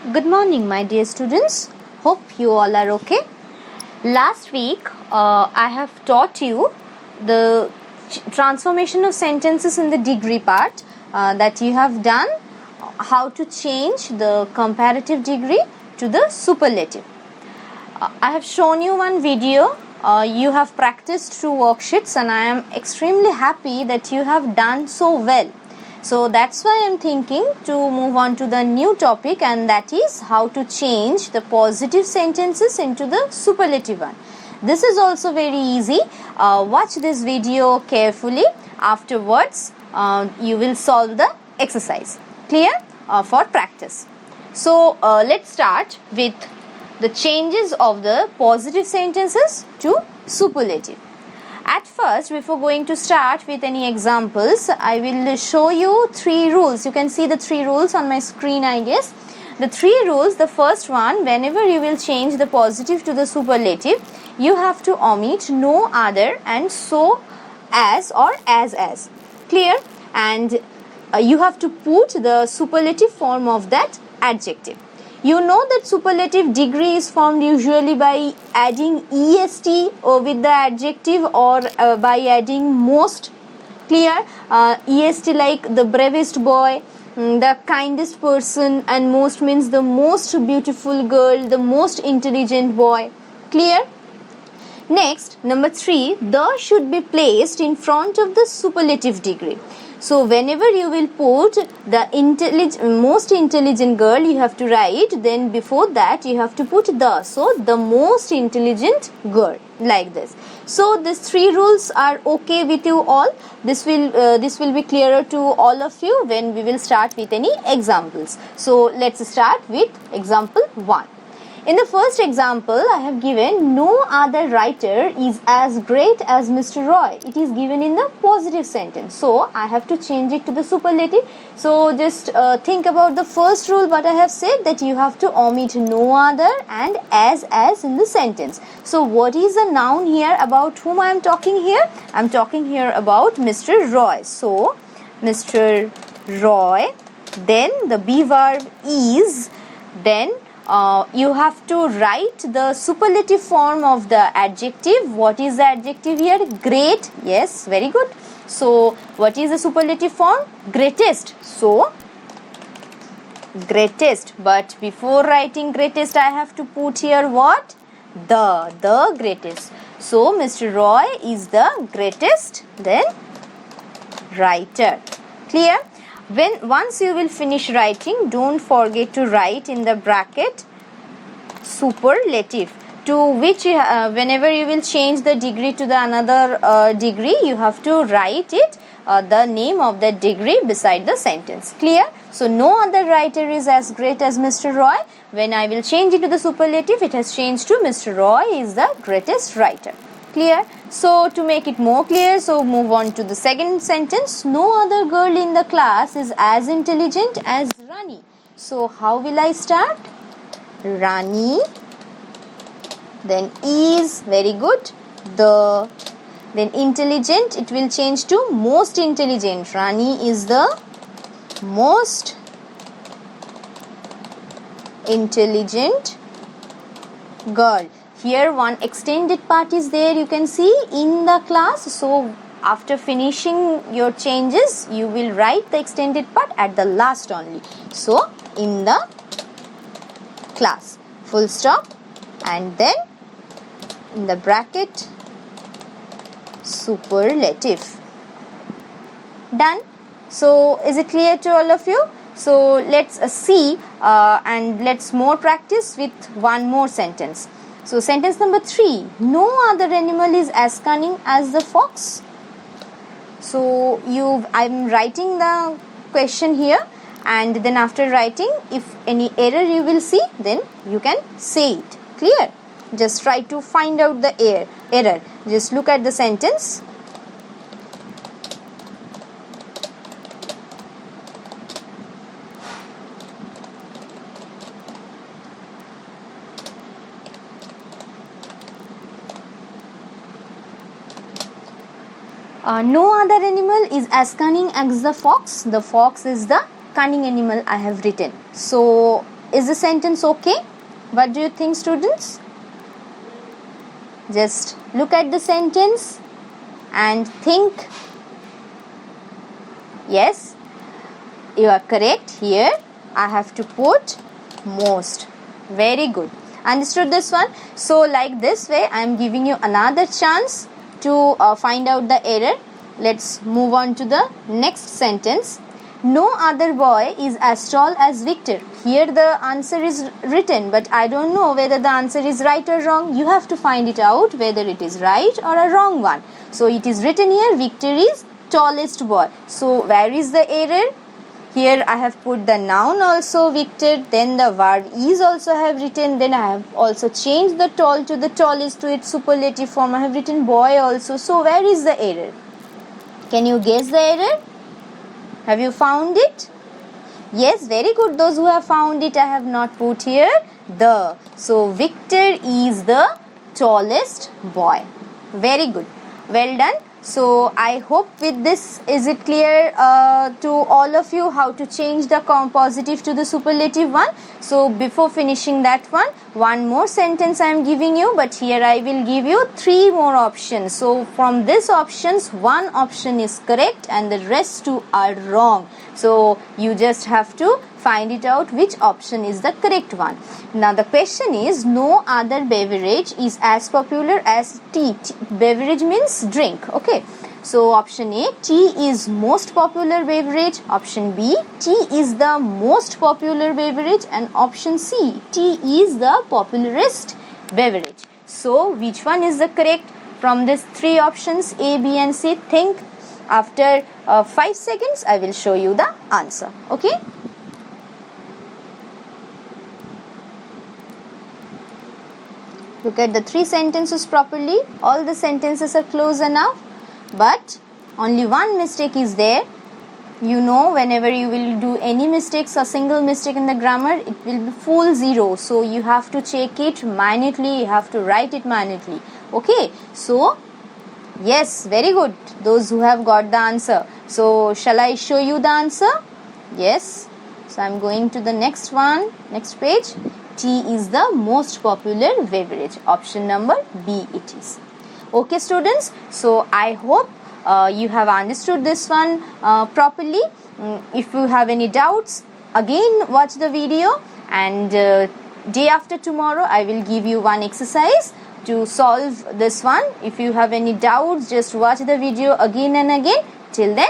Good morning, my dear students. Hope you all are okay. Last week, I have taught you the transformation of sentences in the degree part that you have done, how to change the comparative degree to the superlative. I have shown you one video. You have practiced through worksheets, and I am extremely happy that you have done so well. So that's why I am thinking to move on to the new topic, and that is how to change the positive sentences into the superlative one. This is also very easy. Watch this video carefully. Afterwards, you will solve the exercise. Clear? For practice. So let's start with the changes of the positive sentences to superlative. At first, before going to start with any examples, I will show you 3 rules. You can see the 3 rules on my screen, I guess. The 3 rules, the first one, whenever you will change the positive to the superlative, you have to omit no other and so as or as. Clear? And you have to put the superlative form of that adjective. You know that superlative degree is formed usually by adding est with the adjective or by adding most. Clear? Est like the bravest boy, the kindest person, and most means the most beautiful girl, the most intelligent boy. Clear? Next, number 3, the should be placed in front of the superlative degree. So whenever you will put the most intelligent girl, you have to write, then before that you have to put the. So the most intelligent girl, like this. So these 3 rules are okay with you all. This will be clearer to all of you when we will start with any examples. So let's start with example 1. In the first example, I have given no other writer is as great as Mr. Roy. It is given in the positive sentence. So, I have to change it to the superlative. So, just think about the first rule what I have said, that you have to omit no other and as in the sentence. So, what is the noun here, about whom I am talking here? I am talking here about Mr. Roy. So, Mr. Roy, then the be verb is, then you have to write the superlative form of the adjective. What is the adjective here? Great. Yes, very good. So, what is the superlative form? Greatest. So, greatest. But before writing greatest, I have to put here what? The greatest. So, Mr. Roy is the greatest, then writer. Clear? Once you will finish writing, don't forget to write in the bracket superlative, to which whenever you will change the degree to the another degree, you have to write it, the name of that degree beside the sentence. Clear? So no other writer is as great as Mr. Roy. When I will change it to the superlative, it has changed to Mr. Roy is the greatest writer. Clear? So to make it more clear, so move on to the second sentence. No other girl in the class is as intelligent as Rani. So how will I start? Rani, then is, very good, the, then intelligent, it will change to most intelligent. Rani is the most intelligent girl. Here one extended part is there, you can see, in the class. So after finishing your changes, you will write the extended part at the last only. So in the class, full stop, and then in the bracket superlative. Done. So is it clear to all of you? So let's see and let's more practice with one more sentence. So sentence number 3, no other animal is as cunning as the fox. So I'm writing the question here, and then after writing, if any error you will see, then you can say it. Clear? Just try to find out the error. Just look at the sentence. No other animal is as cunning as the fox. The fox is the cunning animal I have written. So Is the sentence okay? What do you think, students? Just look at the sentence and think. Yes, you are correct. Here I have to put most. Very good. Understood this one? So like this way I am giving you another chance to find out the error. Let's move on to the next sentence. No other boy is as tall as Victor. Here the answer is written, but I don't know whether the answer is right or wrong. You have to find it out whether it is right or a wrong one. So it is written here, Victor is tallest boy. So where is the error? Here I have put the noun also Victor, then the verb is also I have written, then I have also changed the tall to the tallest to its superlative form. I have written boy also. So where is the error? Can you guess the error? Have you found it? Yes, very good. Those who have found it, I have not put here the. So Victor is the tallest boy. Very good. Well done. So I hope with this is it clear to all of you how to change the compositive to the superlative one. So before finishing that one more sentence I am giving you, but here I will give you 3 more options. So from these options, one option is correct and the rest 2 are wrong. So you just have to find it out which option is the correct one. Now the question is, no other beverage is as popular as tea. Beverage means drink. Okay. So option A, tea is most popular beverage. Option B, tea is the most popular beverage. And option C, tea is the popularest beverage. So which one is the correct from these 3 options A, B and C? Think. After 5 seconds I will show you the answer. Okay. Look at the 3 sentences properly. All the sentences are close enough, but only one mistake is there. You know, whenever you will do any mistakes, a single mistake in the grammar, it will be full 0. So you have to check it minutely. You have to write it minutely. Okay. So yes, very good. Those who have got the answer. So shall I show you the answer? Yes. So I am going to the next one, next page. Tea is the most popular beverage. Option number B it is. Okay students, so I hope you have understood this one properly. If you have any doubts, again watch the video, and day after tomorrow I will give you one exercise to solve this one. If you have any doubts, just watch the video again and again. Till then,